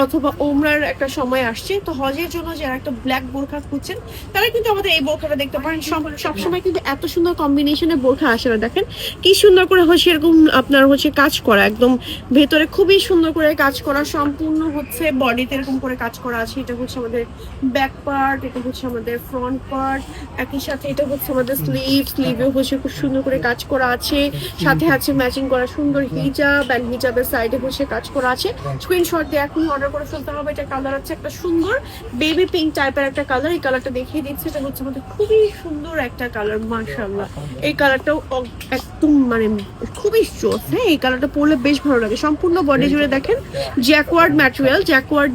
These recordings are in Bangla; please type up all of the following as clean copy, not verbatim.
অথবা ওমরার একটা সময় আসছে, তো হজের জন্য যারা একটা ব্ল্যাক বোরখা খুঁজছেন তারা কিন্তু আমাদের এই বোরখাটা দেখতে পারেন। সবসময় কিন্তু এত সুন্দর কম্বিনেশনে বোরখা আসে না। দেখেন কি সুন্দর করে হচ্ছে এরকম আপনার হচ্ছে কাজ করা, একদম ভেতরে খুবই সুন্দর করে কাজ করা, সম্পূর্ণ হচ্ছে বডিতে এরকম করে কাজ করা আছে। এটা হচ্ছে আমাদের ব্যাক পার্ট, এটা হচ্ছে আমাদের ফ্রন্ট পার্ট, একই সাথে এটা হচ্ছে আমাদের স্লিভেও হচ্ছে খুব সুন্দর করে কাজ করা আছে। সাথে আছে ম্যাচিং করা সুন্দর হিজাব, অ্যান্ড হিজাবের সাইডে হচ্ছে কাজ করা আছে। স্ক্রিনশট দিয়ে এখনই অর্ডার করে ফেলতে হবে। এটা কালার আছে একটা সুন্দর বেবি পিঙ্ক টাইপের একটা কালার। এই কালারটা দেখিয়ে দিচ্ছে, এটা হচ্ছে আমাদের খুবই সুন্দর একটা কালার, মাশাআল্লাহ। এই কালারটাও একদম মানে খুবই জোস। হ্যাঁ, এই কালারটা পরলে বেশ ভালো লাগে। সম্পূর্ণ বডি জুড়ে দেখেন জ্যাকওয়ার্ড ম্যাটেরিয়াল, জ্যাকওয়ার্ড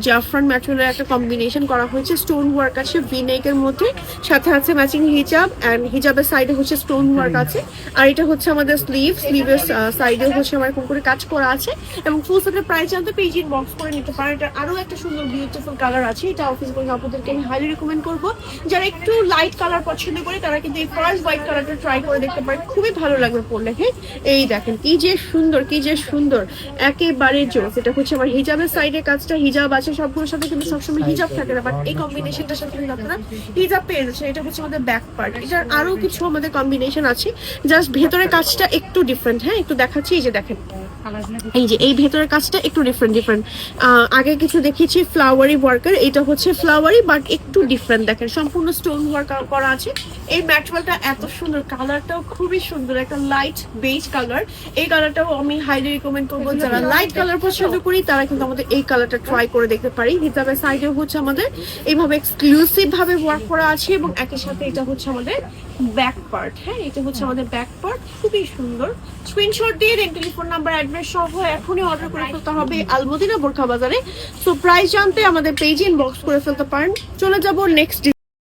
জাফরান ম্যাটেরিয়ালের একটা কম্বিনেশন করা হয়েছে। স্টোন ওয়ার্ক আছে ভিনেকের মধ্যে, সাথে আছে ম্যাচিং হিজাব, অ্যান্ড হিজাবের সাইডে হচ্ছে স্টোন ওয়ার্ক আছে। আর এটা হচ্ছে আমাদের স্লিভের সাইডেও হচ্ছে আমার এরকম করে কাজ করা আছে। এবং ফুল সেটের প্রাইস জানতে পেজ ইনবক্স করে নিতে পারেন। এটা আরো একটা সুন্দর বিউটিফুল কালার আছে। এটা অফিস গোয়িং আপুদেরকে আমি হাইলি রিকমেন্ড করবো। যারা একটু লাইট কালার পছন্দ করে তারা কিন্তু এই ফার্স্ট হোয়াইট কালারটা ট্রাই করে দেখতে পারেন, খুবই ভালো লাগবে পরলে। হ্যাঁ, এই দেখেন কি যে সুন্দর, কি যে সুন্দর, একেবারে জোস। এটা হচ্ছে আমার হিজাবের সাইডে কাজটা, হিজাব আছে সবগুলোর সাথে, কিন্তু সবসময় হিজাব থাকে না, বাট এই কম্বিনেশনটার সাথে কিন্তু আপনারা হিজাব পেয়ে যাচ্ছেন। এটা হচ্ছে আমাদের ব্যাক পার্ট। এটার আরো কিছু আমাদের কম্বিনেশন আছে, জাস্ট ভেতরের কাজটা একটু ডিফারেন্ট। হ্যাঁ, একটু দেখাচ্ছি। এই যে দেখেন, এই যে এই ভেতরের কাজটা একটু ডিফারেন্ট। আগে কিছু দেখিয়েছি ফ্লাওয়ারি ওয়ার্কার, এটা হচ্ছে ফ্লাওয়ারি বাট একটু ডিফারেন্ট। দেখেন সম্পূর্ণ স্টোন ওয়ার্ক করা আছে। এই ম্যাটেরিয়ালটা এত সুন্দর, কালারটাও খুবই সুন্দর, একটা লাইট বেজ কালার। এই কালারটাও আমি হাইলি রিকমেন্ড করবো। যারা লাইট কালার পছন্দ করি তারা কিন্তু আমাদের এই কালারটা ট্রাই করে দেখতে পারি। হিজাবের সাইডেও হচ্ছে আমাদের এইভাবে এক্সক্লুসিভ ভাবে ওয়ার্ক করা আছে, এবং একই সাথে এটা হচ্ছে আমাদের ব্যাক পার্ট। হ্যাঁ, এটা হচ্ছে আমাদের ব্যাক পার্ট, খুবই সুন্দর। স্ক্রিনশট দিয়ে দেন, টেলিফোন নাম্বার অ্যাড্রেস সহ এখনই অর্ডার করে ফেলতে হবে আলমদিনা বোরখা বাজারে। সো প্রাইস জানতে আমাদের পেজে ইনবক্স করে ফেলতে পারেন। চলে যাব নেক্সট